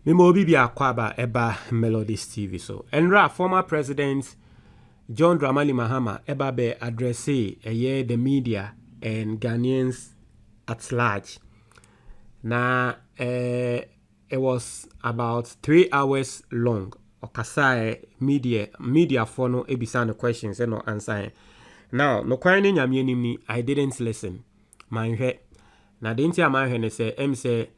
Memo Bibi Akwaba Eba Melodies TV. So, Enra, former president John Dramani Mahama, Eba be addressee the media and Ghanaians at large. Now, it was about 3 hours long. Okasai media for no ebisa no questions and no answer. Now, no kwani nyamye I didn't listen. Manhwe. Na denti amanhwe ne say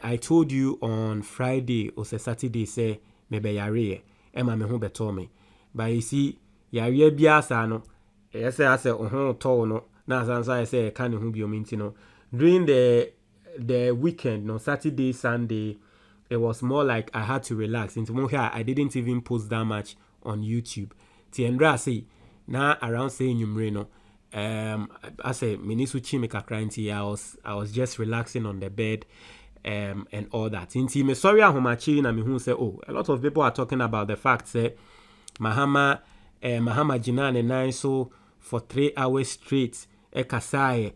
I told you on Friday or Saturday say maybe yare Emma me ho beto me. But you see yare biasa no say ohun to no na sansa say kan ho bi ominti no. During the weekend, no Saturday, Sunday, it was more like I had to relax. Into more here, I didn't even post that much on YouTube. Tiendra say na around saying no. I say minisu chimika cranty. I was just relaxing on the bed. And all that. Inti me sorry ahomachi na me hu say oh a lot of people are talking about the fact say Mahama Jinane nine so for 3 hours straight kasai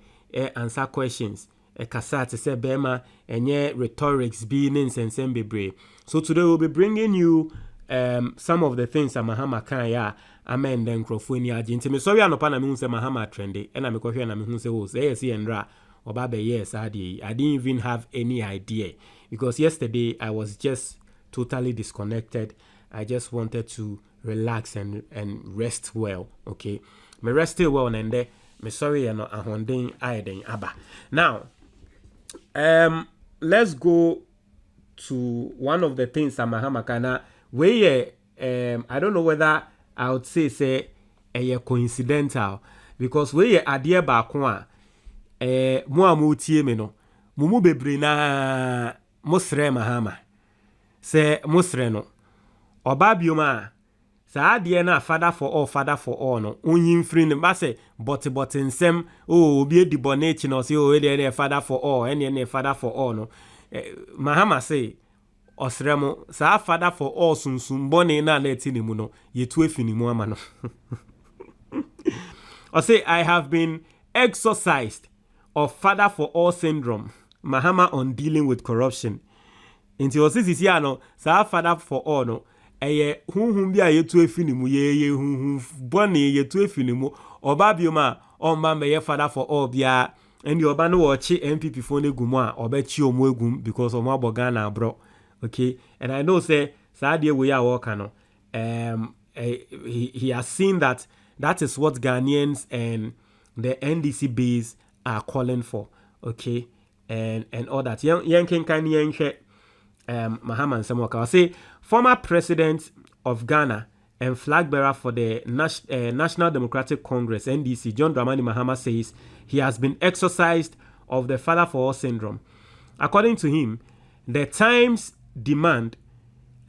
answer questions kasa to say bema enye rhetorics being sensem bebre. So today we'll be bringing you some of the things that Mahama kan ya amen den crofoni agi. Inti me sorry anopa na me hu say Mahama trendy and na me kohwe na me hu say oh say enra Obabe, yes, I didn't even have any idea because yesterday I was just totally disconnected. I just wanted to relax and rest well. Okay, me rested well and then me sorry and ahonding aiden aba. Now, let's go to one of the things that Mahama kana where I don't know whether I would say a coincidental because where adie ba kwa mo amutie me no mumu bebre na mosre Mahama se mosre no oba bioma sa ade na father for all no onyin free ne ba se but nsem obi edibonate no se o ede father for all ene father for all no Mahama say osremo sa father for all sunsun bone na eti ne mu no yetu afini mu ama no I say I have been exorcised of father for all syndrome. Mahama on dealing with corruption. Inti osisi ya no sa father for all no eye hunhun bia yetu efinimu ye hunhun bone yetu efinimu oba bioma omba me father for all bia and oba no wochi NPP for negumu a obechi omo egum because omo aboga na bro. Okay, and I know say sa de we ya work no he has seen that is what Ghanaians and the NDC base are calling for, okay, and all that. Yankin Mahama and Samoka say former president of Ghana and flag bearer for the National Democratic Congress (NDC) John Dramani Mahama says he has been exorcised of the father for all syndrome. According to him, the times demand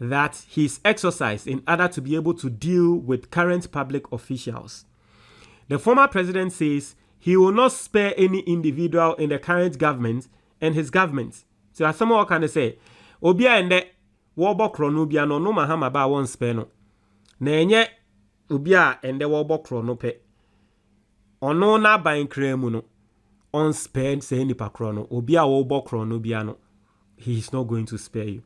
that he's exorcised in order to be able to deal with current public officials. The former president says he will not spare any individual in the current government and his government. So as someone can say, Obia and the Warbok Ronubia no Mahama ba won't spare no. Nenye Obia and the Warbok Ronope. Ono na buying cremuno. On spare say nipa chrono. Obia Warbok Ronubiano. He is not going to spare you.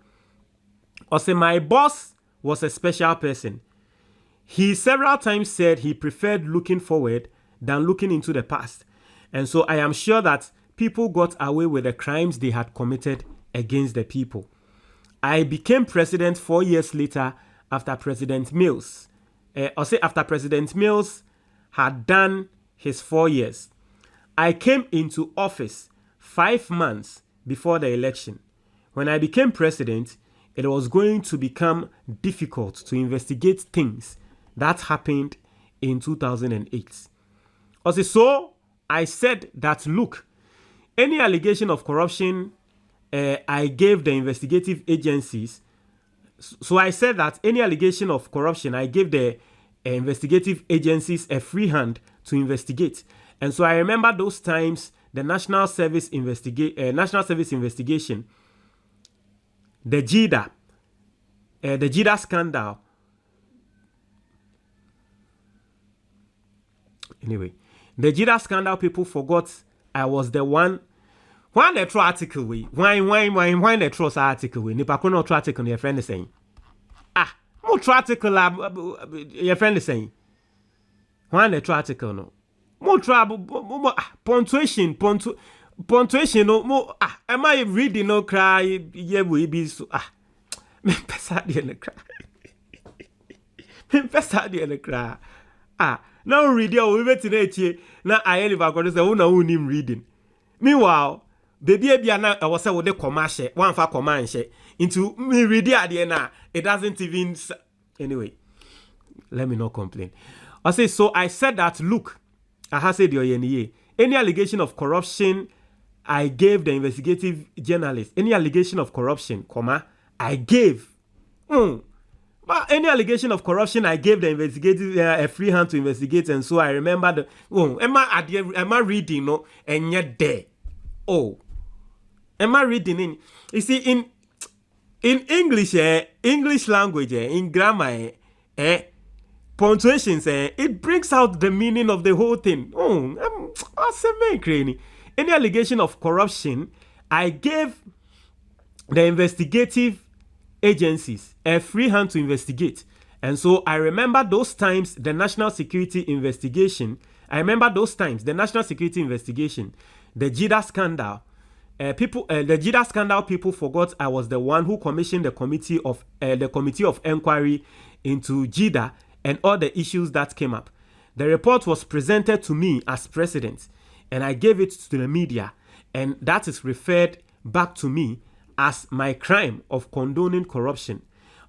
Or say my boss was a special person. He several times said he preferred looking forward than looking into the past. And so I am sure that people got away with the crimes they had committed against the people. I became president 4 years later after President Mills. After President Mills had done his 4 years. I came into office 5 months before the election. When I became president, it was going to become difficult to investigate things that happened in 2008. So I said that, look, any allegation of corruption, I gave the investigative agencies. So I said that any allegation of corruption, I gave the investigative agencies a free hand to investigate. And so I remember those times, the National Service investigation, the JIDA scandal. Anyway, the JIDA scandal, people forgot I was the one Why the true article we? Why the true article we? Nipa kono true article your friend is saying. Mo true article your friend is saying. Why the true article no? Mo true punctuation no mo am I reading no cry ye we be so me pesa de na cry. Me pesa de na cry. Now read your we bet na na I live according say una unim reading. Meanwhile, baby na I was say with the commercial one for command share into me read it na it doesn't even anyway. Let me not complain. I say so I said that look, I have said any allegation of corruption I gave the investigative journalist any allegation of corruption, I gave. But any allegation of corruption, I gave the investigative a free hand to investigate, and so I remember the. Am I reading? No, and yet there. Am I reading in? You see, in English, English language, in grammar, punctuations, it brings out the meaning of the whole thing. Any allegation of corruption, I gave the investigative agencies a free hand to investigate. And so I remember those times the national security investigation, the JIDA scandal, the JIDA scandal people forgot I was the one who commissioned the committee of inquiry into JIDA and all the issues that came up. The report was presented to me as president and I gave it to the media, and that is referred back to me as my crime of condoning corruption.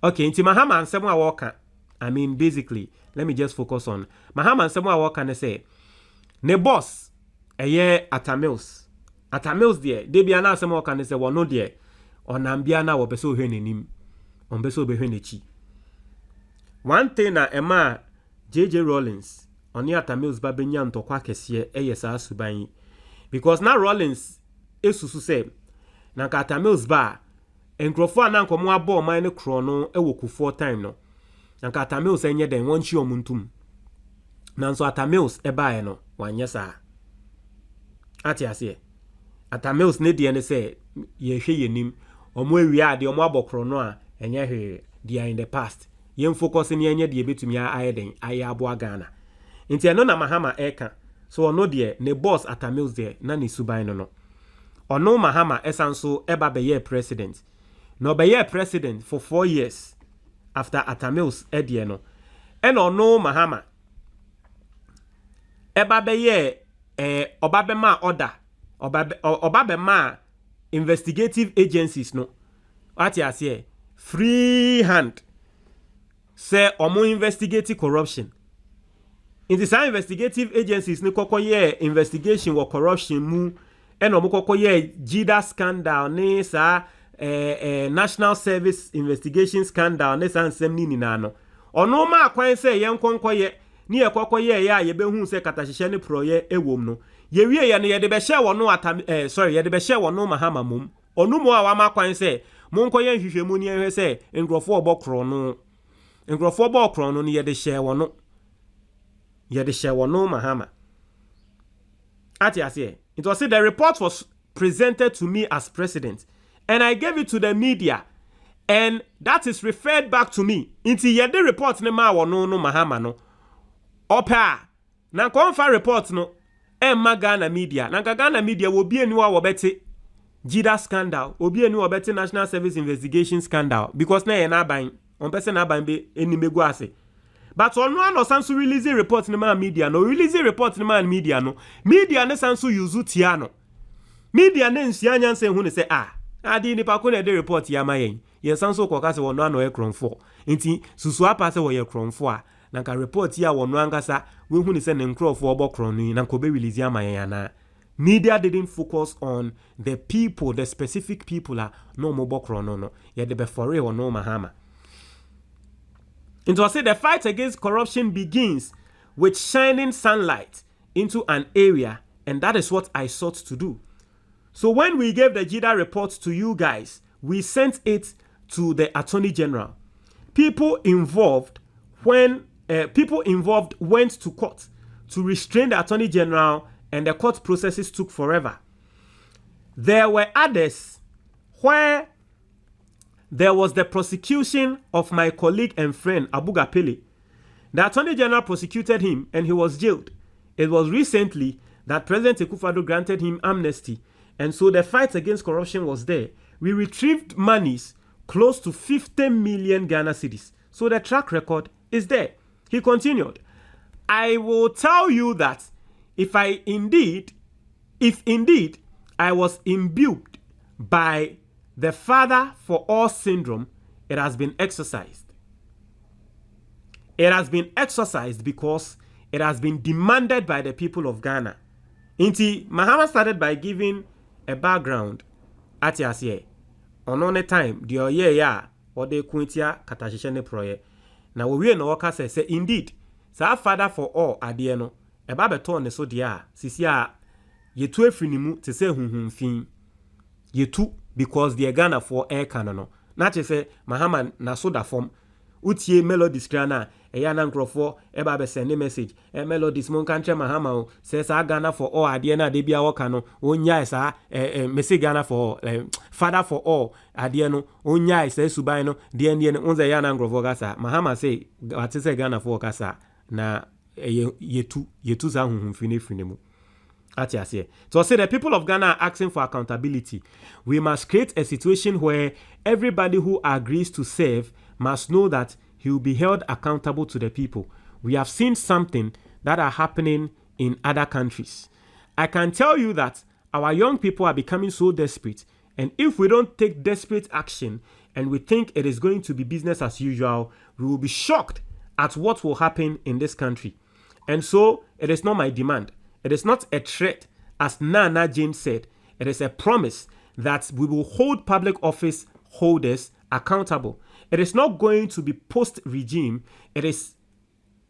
Okay, into Mahama and Samuel Walker. I mean, basically, let me just focus on Mahama and Samuel Walker and say, ne boss, a year at Mills there. They be an Samuel Walker and say, well, no, dear, on Ambiana or Beso Henim, on Beso Behenichi. One thing na Emma J.J. Rollins, on the Atamils Babinyan to Quakesia, ASR Subai, because now Rollins is to say, na Katamils bar and Crofo na nkomo abo man krono ewoku 4 time no na Katamils enye den wonchi omuntum na nso Atamils eba no wanye sa ati ase Atamils ne de ne se ye hwe yenim omo awia ade omo abokrono a enye hwe dia in the past ye focus ne enye de betumi ayeden aye abo Ghana nti eno na Mahama eka so ono de ne boss Atamils de na ne suban no Ono Mahama esanso eba beye president. No beye president for 4 years after Atamils edieno. And ono Mahama eba beye obabema order. Obabema investigative agencies no. What you say? Free hand. Say omo investigate corruption. In the same investigative agencies no kokoye investigation or corruption mu eno mukokoye JIDA scandal ne sa National Service Investigation scandal ne san semni ninano ono ma akwan se ye nkonkoye ni ekokoye ya ye behu se katahihye ne proye ewom no ye wie ye ne ye de be hye wono ye de be hye wono Mahama mum onu mo awa ma akwan se monkoye nhwehwemu ni ehwe se ngrofo obokro no ni ye de hye wono Mahama ati ase. It was said the report was presented to me as president, and I gave it to the media, and that is referred back to me. Inti yede report ne ma wono no Mahama no. Opa na konfa report no Ghana media. Na Ghana media wo bi eniwa wo beti JIDA scandal, obi eni wo beti National Service Investigation scandal because na ye na ban. On person na ban be enimegu ase. But on one or sansu release report in my media no release report in my media no media ne sansu yuzu tiano media ne nsianya nse hu ne se adi ni pa ko na de report ya mayen ye sansu ko ka se wono ano e kronfo nti susu apa se wo ye kronfo a na ka report ya wono angasa we hu ne se ne nkrofo obokron ni na ko be release ya mayen na media didn't focus on the people, the specific people no mo bokron no ye de be for real no Mahama. It was said the fight against corruption begins with shining sunlight into an area, and that is what I sought to do. So when we gave the JIDA report to you guys, we sent it to the Attorney General. People involved went to court to restrain the Attorney General, and the court processes took forever. There were others where there was the prosecution of my colleague and friend Abu Gapele. The Attorney General prosecuted him and he was jailed. It was recently that President Akufo-Addo granted him amnesty, and so the fight against corruption was there. We retrieved monies close to 50 million Ghana cedis. So the track record is there. He continued, I will tell you that if indeed I was imbued by the Father for All syndrome, it has been exercised. It has been exercised because it has been demanded by the people of Ghana. Inti, Mahama started by giving a background at yasiye. On the time, the ya or the Quintia Katashishene proye. Now we no waka say indeed, sa Father for all adieno, a babeton ne so dia, sisia ye tu efrinimu to say fin. Ye tu because the Ghana for air canono. Not to say Mahama na soda form. Utie melodies krana eyana nkrofo eba be send message melodies mon kanche Mahama says Ghana for all ade na de bia woka no onya isa message Ghana for Father for all ade no onya isa suban no de no unze yana nkrofo kasa Mahama say what say Ghana for kasa na yetu za hunhunfini mu. So say the people of Ghana are asking for accountability. We must create a situation where everybody who agrees to serve must know that he will be held accountable to the people. We have seen something that are happening in other countries. I can tell you that our young people are becoming so desperate, and if we don't take desperate action and we think it is going to be business as usual, we will be shocked at what will happen in this country. And so it is not my demand. It is not a threat, as Nana James said. It is a promise that we will hold public office holders accountable. It is not going to be post-regime. It is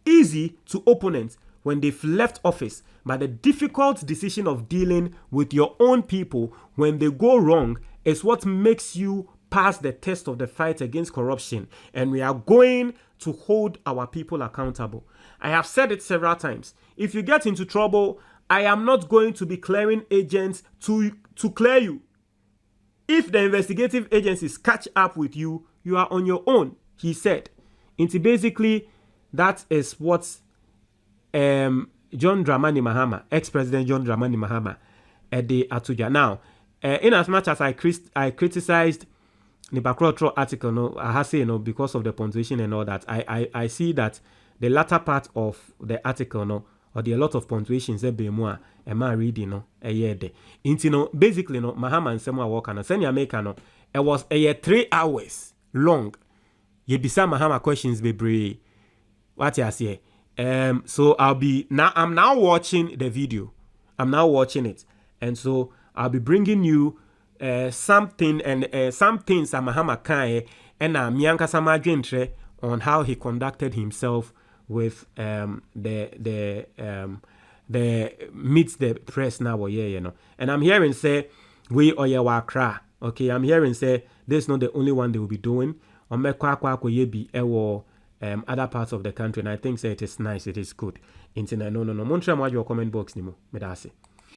easy to opponents when they've left office, but the difficult decision of dealing with your own people when they go wrong is what makes you pass the test of the fight against corruption. And we are going to hold our people accountable. I have said it several times. If you get into trouble, I am not going to be clearing agents to clear you. If the investigative agencies catch up with you, you are on your own, he said. Into basically, that is what John Dramani Mahama, ex-president John Dramani Mahama, Ede Atuja. Now, in as much as I criticized the Bakrotro article, no, I have say, because of the punctuation and all that, I see that the latter part of the article, no, or the a lot of punctuations be more a man reading, no, a year day. Into basically, no, Mahama and Samuel Walker, no, send America, no, it was a year 3 hours long. Ye bisa Mahama questions be brave. What you say? So I'm now watching the video. I'm now watching it, and so I'll be bringing you something and some things that Mahama can and Mianka Samadjentre on how he conducted himself with the meets the press now, you know. And I'm hearing say we wakra. Okay, I'm hearing say this is not the only one they will be doing. On other parts of the country, and I think say it is nice, it is good. No. Montreal, your comment box, Nimo. Medase.